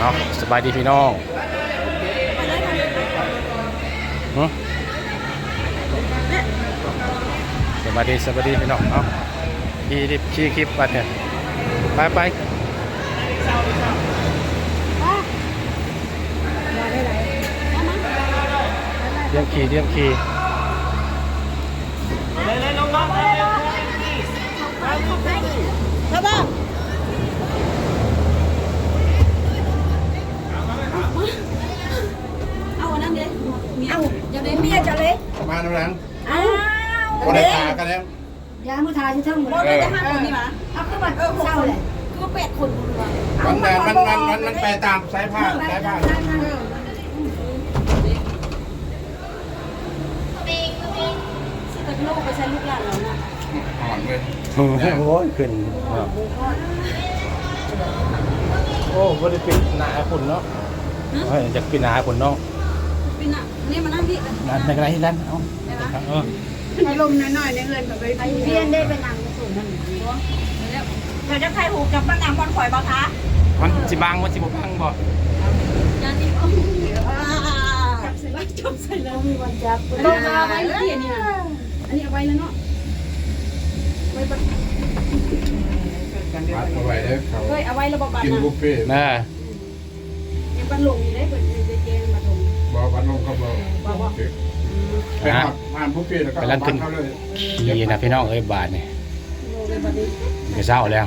เอาสบายดีพี่น้องหึสบายดีพี่น้องเอาขี่คลิปไปเนี่ยไปเรียมขี่ครับบ้างเอาอันนั้นเลยเอาจะได้เมียจะเลยมาแล้วนั้นอ้าวคนได้ตากันแล้วยามือทาที่ทั้งหมดเราจะห้าคนนี่มาเอาขึ้นมาเศร้าเลยคือว่า8 คนมันไปตามสายผ้าสิลูกไปใช้ลูกหลานเรานะอ่อนเลย โอ้ยขึ้นโอ้บริปิดหนาคุณเนาะจะปิดหนาคุณเนาะปิดหนานี่มานั่งที่ในกระไรที่ด้านเอาอารมณ์น้อยๆในเงินแบบไปเพี้ยนได้ไปนั่งสูงนั่นเราจะใครหูกับบ้านนางบอลข่อยบ้างคะมันสิบังบ่ยานี่จับใส่แล้วมีวันจับต้องเอาไว้ที่นี่อันนี้เอาไว้แล้วเนาะไว้บัตรเอาไว้เลยเขาเอาไว้ระบบบัตรกินบุฟเฟ่ต์นะยังบัตรลงอยู่ได้เปิดเจนบัตรลงบัตรลงเขาบอกไปอ่านบุฟเฟ่ต์แล้วก็บัตรเขาเลยขี่นะพี่น้องเอ้ยบาทเนี่ยจะเศร้าแล้ว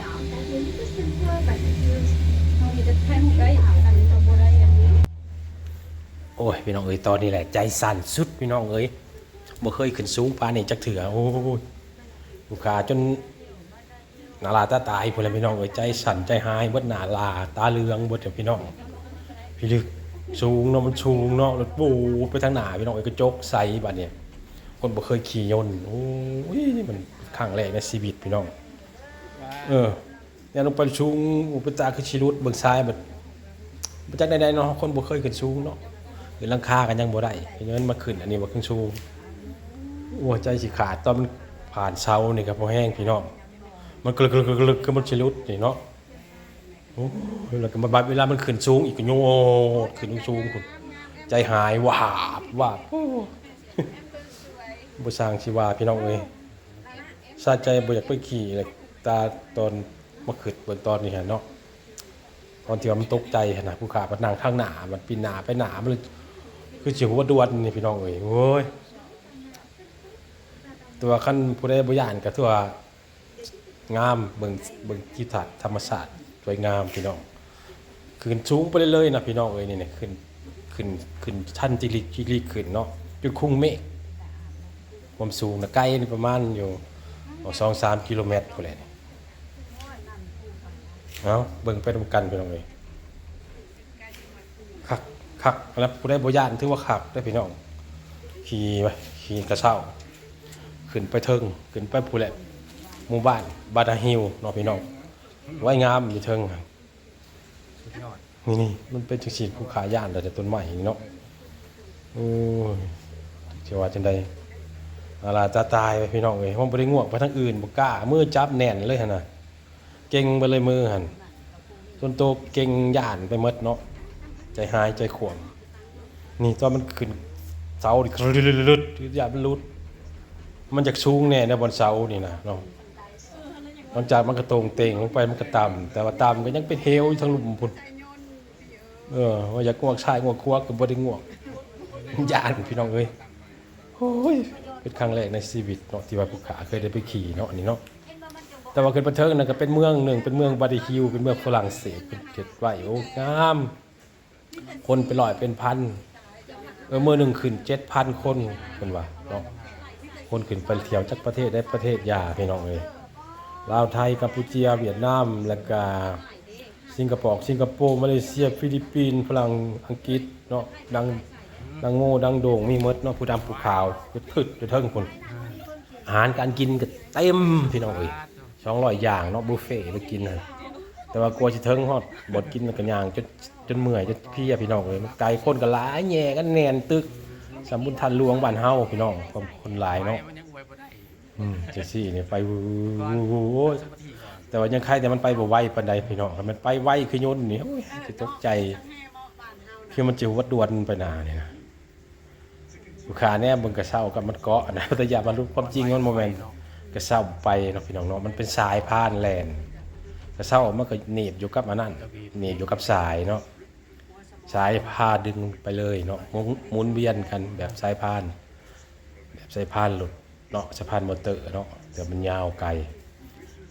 โอ้ยพี่น้องเอ้ยตอนนี้แหละใจสั่นสุดพี่น้องเอ้ยบ่เคยขึ้นสูงปานนี้จักเถื่อโอ้ยลูกค้าจนหน้าลาตาตายพุ่นแล้วพี่น้องเอ้ยใจสั่นใจหายเบิดหน้าลาตาเหลืองเบิดเด้อพี่น้องพี่ลึกสูงเนาะมันสูงเนาะรถปูไปทางหน้าพี่น้องเอ้ยกระจกใสบัดเนี่ยคนบ่เคยขี่ยนต์โอ้ยนี่มันครั้งแรกในชีวิตพี่น้องเนี่ยลงไปสูงอุปตาคือชีรุดเบิ่งซ้ายบัดบ่จักใดๆเนาะคนบ่เคยขึ้นสูงเนาะขึ้นหลังคากันยังบ่ได้เพราะฉะนั้นมาขึ้นอันนี้บ่ขึ้นสูงโอ้ใจสิขาดตอนมันผ่านเสานี่ก็พอแห้งพี่น้องมันกลึกคือมันชีรุดนี่เนาะโอ้แล้วก็บัดเวลามันขึ้นสูงอีกก็โยดขึ้นสูงคุณใจหายวาบโอ้บ่สร้างชีวาพี่น้องเอ้ยสะใจบ่อยากไปขี่เลยตาตอนมาขึ้นบนตอนนี้เนาะตอนที่ว่ามันตกใจขนาดผู้ขามันนั่งข้างหน้ามันปีนหน้าไปหน้ามันเลยคือสิหัวดวนนี่พี่น้องเอ้ยโอ้ยตัวขั้นผู้ใดบ่ย่านก็ถือว่างามเบิ่งทิวทัศน์ธรรมชาติสวยงามพี่น้องขึ้นสูงไปเรื่อยๆนะพี่น้องเอ้ยนี่ขึ้นชั้นจิริขึ้นเนาะจนคุ้งเมฆความสูงนะใกล้นี่ประมาณอยู่2-3 กิโลเมตรพุ่นแหละเอาเบิ่งไปนำกันพี่น้องเอ้ยคักแล้วผู้ใดบ่ย่านถือว่าคักได้พี่น้องขี่กระเช้าขึ้นไปเทิงขึ้นไปผู้แหละหมู่บ้านบาดาฮิลเนาะพี่น้องไว้งามอยู่เทิงนี่มันเป็นจังซี่ภูขาย่านแต่ต้นไม้นี่เนาะโอ้ยสิว่าจังได๋อาลาตายไปพี่น้องเอ้ยผมบ่ได้ง่วงไปทางอื่นบ่กล้ามือจับแน่นเลยหั่นน่ะเก่งไปเลยมือหั่นจนโตเก่งย่านไปหมดเนาะใจหายใจขวมนี่ตอนมันขึ้นเสาดิลึดๆอย่ามันหลุดมันจากสูงแน่ในบนเสานี่นะเนาะหลังจากมันกระตรงเต่งลงไปมันก็ต่ำแต่ว่าต่ำก็ยังเป็นเฮลอยู่ทั้งหลุมพุ่นว่าอยากง่วงชายง่วงควักก็บ่ได้ง่วงย่านพี่น้องเอ้ยโอ้ยเป็นครั้งแรกในชีวิตเนาะที่ว่าผู้ขาเคยได้ไปขี่เนาะอันนี้เนาะแต่ว่าขึ้นบันเทิงนั่นก็เป็นเมืองหนึ่งเป็นเมืองบาร์บีคิวเป็นเมืองฝรั่งเศสเป็นเขตไว้โอ้งามคนเป็นร้อยเป็นพันเมื่อหนึ่งขึ้น 7,000 คนเป็นว่าเนาะคนขึ้นไปเที่ยวจากประเทศได้ประเทศยาพี่น้องเลยลาวไทยกัมพูชาเวียดนามแล้วก็สิงคโปร์มาเลเซียฟิลิปปินส์ฝรั่งอังกฤษเนาะดังโง่ดังโด่งมีหมดเนาะผู้ดำผู้ขาวพืชเทิงคนอาหารการกินก็เต็มพี่น้องเลย200 อย่างเนาะบุฟเฟ่ไปกินนะแต่ว่ากลัวสิเทิงฮอดบดกินกันอย่างจนเมื่อยจนเพลียพี่น้องเลยไกลคนก็หลายแย่กันแน่นตึกสมบุญทันหลวงบ้านเฮาพี่น้องคนหลายเนาะจังซี่นี่ไปโอ้ย แต่ว่ายังใครแต่มันไปบ่ไวปานใดพี่น้องมันไปไวคือยนต์นี่โอ้ยสิตกใจคือมันจะวัดดวนไปหน้านี่นะลูกค้าแน่เบิ่งกระเซ้ากับมันเกาะนะแต่อย่ามารู้ความจริงมันบ่แม่นกระเซ้าไปเนาะพี่น้องเนาะมันเป็นสายพานแล่นกระเซ้ามันก็หนีบอยู่กับอันนั้นหนีบอยู่กับสายเนาะสายพาดึงไปเลยเนาะหมุนเวียนกันแบบสายพานแบบสายพานหลุดเนาะสายพานมอเตอร์เนาะแต่มันยาวไกล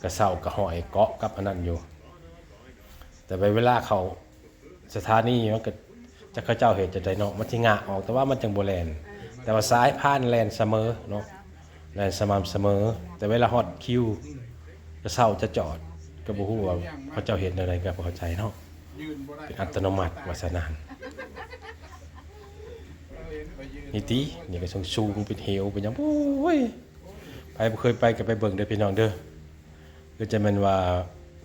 กระเซ้ากระหอยเกาะกับอันนั้นอยู่แต่เวลาเขาสถานีมันก็จะเขาเจ้าเห็นจะได้เนาะมันสิงะออกแต่ว่ามันจังบ่แล่นแต่ว่าสายพานแล่นเสมอเนาะแล่นสม่ำเสมอแต่เวลาฮอตคิวกระเซ้าจะจอดก็บ่ฮู้ว่าเขาเจ้าเห็นอะไรก็บ่เข้าใจเนาะเป็นอัตโนมัติว่าซะนั่นนี่ตินี่ก็สูงเป็นเหวเป็นหยังโอ้ยไปบ่เคยไปก็ไปเบิ่งเด้อพี่น้องเด้อก็จะแม่นว่า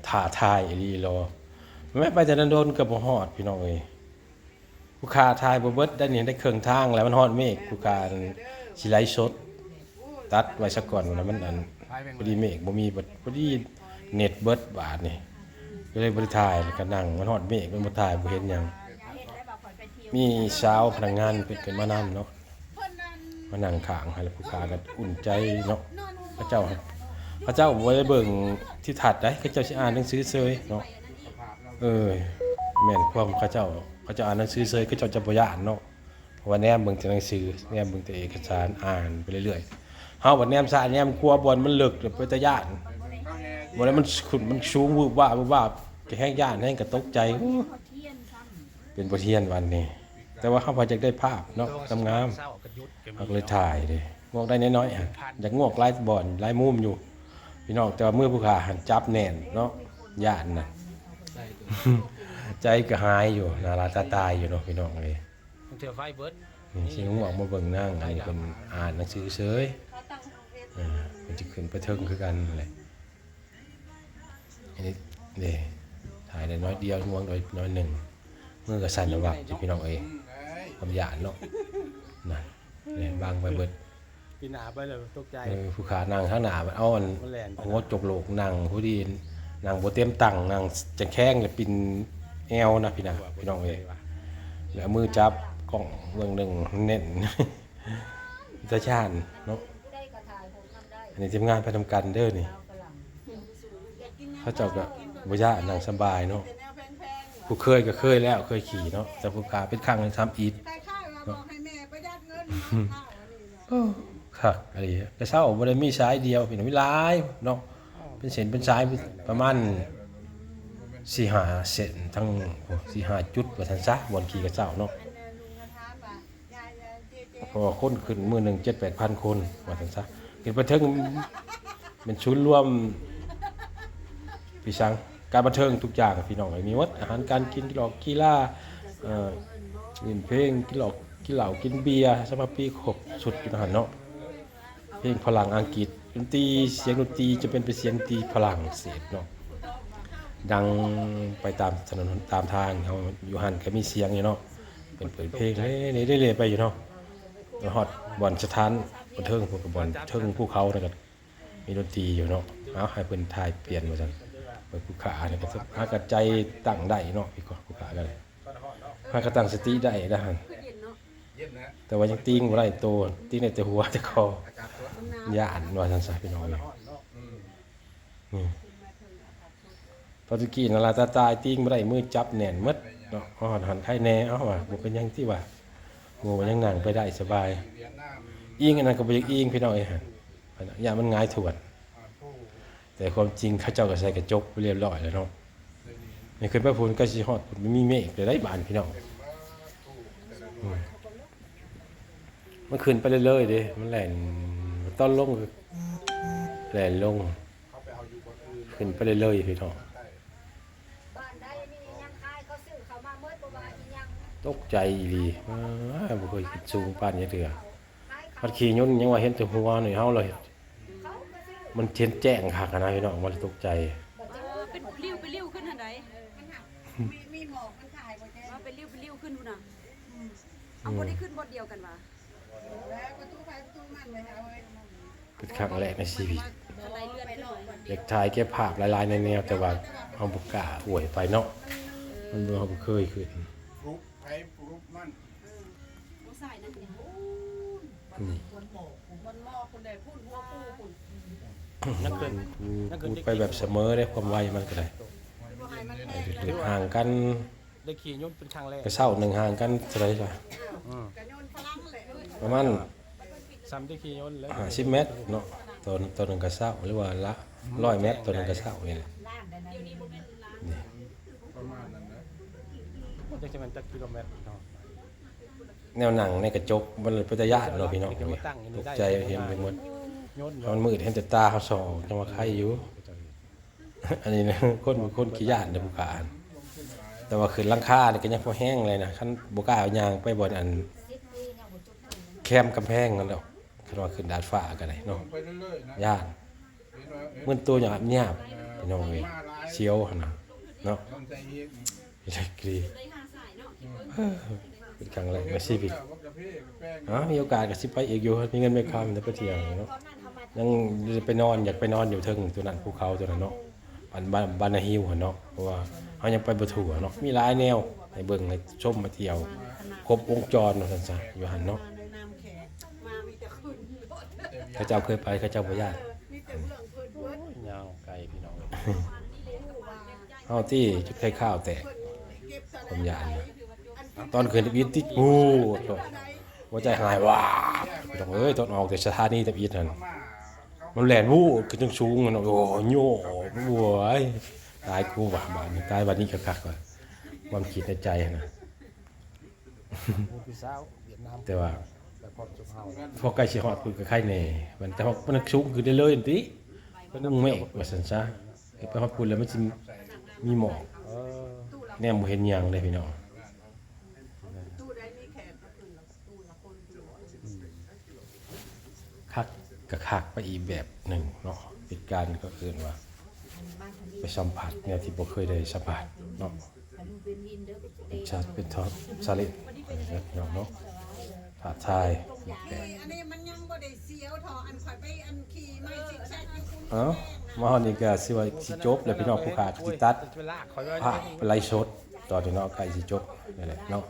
ท้าทายอีหลีรอแม้ไปแต่นั้นโดนก็บ่ฮอดพี่น้องเอ้ยผู้ค้าทายบ่เบิดได้นี่ได้ครึ่งทางแล้วมันฮอดเมฆผู้ค้าสิไลฟ์สดตัดไว้ซะก่อนว่ามันอันพอดีเมฆบ่มีพอดีเน็ตเบิดบาดนี่ก็เลยบ่ได้ถ่ายแล้วก็นั่งมันฮอดเมฆมันบ่ถ่ายบ่เห็นหยังมีสาวพนักงานเพิ่นขึ้นมานำเนาะมานั่งข้างให้แล้วผู้ค้าก็อุ่นใจเนาะพระเจ้าบ่ได้เบิ่งที่ถัดได้เขาเจ้าสิอ่านหนังสือเซยเนาะแม่นความเขาเจ้าอ่านหนังสือเซยเขาเจ้าจะบ่ย้านเนาะเพราะว่าแนมเบิ่งแต่หนังสือแนมเบิ่งแต่เอกสารอ่านไปเรื่อยๆเฮาบัดแนมซ่าแนมกลัวบ่อนมันลึกไปแต่ย้านบ่ได้มันขึ้นมันสูงวึบวาบก็แฮงย้านแฮงก็ตกใจเป็นบทเรียนวันนี้แต่ว่าเฮาพอจะได้ภาพเนาะงามๆเฮาก็เลยถ่ายเด้งอกได้น้อยๆอยากงอกหลายบ่อนหลายมุมอยู่พี่น้องแต่ว่ามือผู้ค้าหันจับแน่นเนาะย้านน่ะ ใจก็หายอยู่นาราตายอยู่เนาะพี่น้องเอ้ย เถื่อไฟเบิร์ด นี่สิงบอกมาเบิ่งนั่งอันนี้เพิ่นอ่านหนังสือเฉยมันจะขึ้นไปเทิงคือกันนั่นแหละอันนี้นี่ถ่ายได้น้อยเดียวง่วงน้อยหนึ่งมือก็สั่นระวักอยู่พี่น้องเอ้ยความหยาดเนาะนั่นนี่บางไปเบิด ปีหนาไปเลยตกใจ ผู้ขานั่งข้างหน้ามันเอาอันหัวจกโหลกนั่งผู้ดีนั่งบ่เต็มตั้งนั่งจังแข้งเลยปิ่นแอวนะพี่น้องเอ้ยแล้วมือจับกล้องเบื้องหนึ่งเน้น ตาชาญเนาะอันนี้ทีมงานไปทำกันเด้อนี่เขาเจ้าก็บ่ยากนั่งสบายเนาะผู้เคยก็เคยแล้วเคยขี่เนาะแต่ผู้ขาเป็นครั้งนึงทำอีท ใครข้าวเราบอกให้แม่ประหยัดเงินข้าวอันนี้เนาะ โอ้ค่ะอะไรแต่เช้าบ่ได้มีสายเดียวพี่น้องมีหลายเนาะเป็นเส้นเป็นสายประมาณ4-5 เส้นทั้ง4-5 จุดว่าซั่นซะบ่อนขี่กับเจ้าเนาะ ลุงก็ถามว่ายายเจ๊ เพราะว่าคนขึ้นมื้อหนึง 7-8,000 คนว่าซั่นซะขึ้นไปถึงเป็นศูนย์รวมพี่สังการบันเทิงทุกอย่างพี่น้องมีหมดอาหารการกินกีฬาเล่นเพลงกินเหล้ากินเบียร์สำหรับปีครบสุดอยู่หั่นเนาะเพลงพลังอังกฤษดนตรีเสียงดนตรีจะเป็นเสียงดนตรีฝรั่งเศสเนาะดังไปตามถนนตามทางเฮาอยู่หั่นก็มีเสียงอยู่เนาะเป็นเปิดเพลงเรื่อยๆไปอยู่เนาะฮอดบ่อนสถานบันเทิงพวกกับบ่อนเทิงภูเขาแล้วก็มีดนตรีอยู่เนาะเอาให้เพิ่นถ่ายเปลี่ยนว่าซั่นเปิดผู้ขาเนี่ยก็หากระใจตั้งได้เนาะพี่ก็ผู้ขาก็ได้หากระตั้งสติได้นะหั่นแต่ว่ายังติ้งบ่ได้โตติ้งได้แต่หัวแต่คอย่านว่าซั่นซะพี่น้องนี่พอตะกี้นาราตายติ้งบ่ได้มือจับแน่นหมดเนาะหันไข่แน่เอาว่าบ่เป็นหยังที่ว่างูมันยังนั่งไปได้สบายอิงอันนั้นก็บ่อยากอิงพี่น้องเอ้ยหั่นอย่ามันหงายถวนแต่ความจริงเขาเจ้าก็ใส่กระจกไปเรียบร้อยแล้วเนาะนี่ขึ้นไปพูนก็สิฮอดมันมีเมฆได้บ้านพี่น้องมันขึ้นไปเรื่อยๆเด้มันแล่นตอนลงแล่นลงขึ้นไปเรื่อยๆพี่น้อง บ้านใดนี่ยังขายเขาซื้อเขามาเมื่อประมาณยัง ตกใจอีหลีบ่เคยคิดสูงปานนี้เด้อมันขี่ยนต์ยังว่าเห็นแต่หัวหน่อยเฮาเลยมันเห็นแจ้งคักนะพี่น้องมันตกใจ เป็นริ้วขึ้นทันใด มีหมอกมันขายบ่แท้ ว่าเป็นริ้วขึ้นพุ่นน่ะเอาบ่ได้ขึ้นบ่เดียวกันว่ะ แล้วประตูไฟประตูมันเลยเอาไว้ เป็นครั้งแรกในชีวิต อะไรเลือดขึ้นหน่อย อยากถ่ายเก็บภาพหลายๆในแนวแต่ว่าเฮาบ่กล้าอวยไปเนาะมันบ่เฮาบ่เคยขึ้น ปลุกไผปลุกมัน บ่ใส่นั่นเนี่ย นี่ มันหม้อคุณได้พูดหัวปูคุณ นั่นเกิน พูดไปแบบเสมอได้ความไวมันก็ได้ บ่ให้มันแห้ง เกิดห่างกัน ได้ขี่ยนต์เป็นครั้งแรก กระเช้าหนึ่งห่างกันเท่าไหร่จ้ะ อืม กระโยนพลังแหละ ประมาณ ซ้ำได้ขี่ยนต์เลย 50เมตรเนาะตัวหนึงกระเช้าหรือว่าละ100เมตรตัวหนึงกระเช้านี่แหละนี่ ประมาณนั้นนะ จังจะมันจักกิโลเมตรเนาะ แนวหนังในกระจกมันเลยเป็นตาญาติเนาะพี่น้องตกใจเห็นไปหมด ยนต์ มันมืดเห็นแต่ตาเขาส่องจังว่าใครอยู่ อันนี้นะคนขี้ญาติในบุกล้ารแต่ว่าขึ้นหลังคานี่ก็ยังพอแห้งเลยนะคันบ่กล้าเอายางไปบนอันแคมกำแพงนั่นดอกคันว่าขึ้นดาดฟ้าก็ได้เนาะ ไปเรื่อยๆนะ ญาติมึนตัวหยาบหยาบพี่น้องเอ้ยเสียวหั่นน่ะเนาะ ต้องใจอีก ใช่กรี ได้หาสายเนาะ เป็นครั้งแรกในชีวิต ว่ากาแฟกับแป้ง มีโอกาสก็สิไปอีกอยู่มีเงินไม่ค้ำแต่ไปเที่ยวเนาะยังไปนอนอยากไปนอนอยู่เทิงตัวนั้นภูเขาตัวนั้นเนาะบานนาฮิวหั่นเนาะเพราะว่าเฮายังไปบ่ทั่วเนาะมีหลายแนวให้เบิ่งให้ชมมาเที่ยวครบวงจรว่าซั่นซะอยู่หั่นเนาะ ในน้ำแขกมามีแต่ขึ้นรถ เขาเจ้าเคยไปเขาเจ้าบ่ย้าน มีแต่เรื่องขึ้นรถ ยาวไกลพี่น้อง เฮาที่จุดไข่ข้าวแตก เก็บตะ ผมย้านนะตอนขึ้นทะเบียนติดโอ้โหหัวใจหายว้าพี่น้องเอ้ยตอนออกจากสถานีทะเบียนนั่นมันแล่นวู้ขึ้นจังสูงมันโอ้โหโว้ยตายกูว่ะบาดนี้ตายบัดนี้คักๆว่ะความคิดในใจนะ พี่สาวเวียดนาม แต่ว่า แต่พอจุกเฮา พอใกล้สิฮอดพุ่นก็ไข่แน่มันแต่ว่ามันสูงขึ้นได้เลยติเพิ่นนุ่งเมฆว่าซั่นซะไปฮอดพุ่นแล้วมันสิมีหมอก เออ แนมบ่เห็นหยังเลยพี่น้อง ตู้ใดมีแขกก็ขึ้นแล้วตู้ละคนตู้ คักก็คักไปอีกแบบหนึ่งเนาะเป็นการก็คือว่าไปสัมผัสแนวที่บ่เคยได้สัมผัสเนาะชัดเป็นท็อปซาลิดเนาะท้าทายแบบ อันนี้มันยังบ่ได้เสียวทออันข่อยไปอันขี่ไม่สิแซกอยู่คุณ เอ้ามาฮอดนี่ก็สิว่าสิจบแล้วพี่น้องผู้ค้าก็สิตัด เวลาคอยไว้ ภาพเป็นไลฟ์สดตอนนี้เนาะใกล้สิจบนี่แหละเนาะ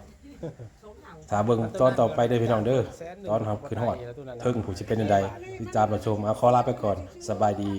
ถ้าเบิ่งตอนต่อไปเด้อพี่น้องเด้อตอนครับขึ้นฮอดเทิงผู้สิเป็นจังไดติดตามรับชมขอลาไปก่อนสบายดี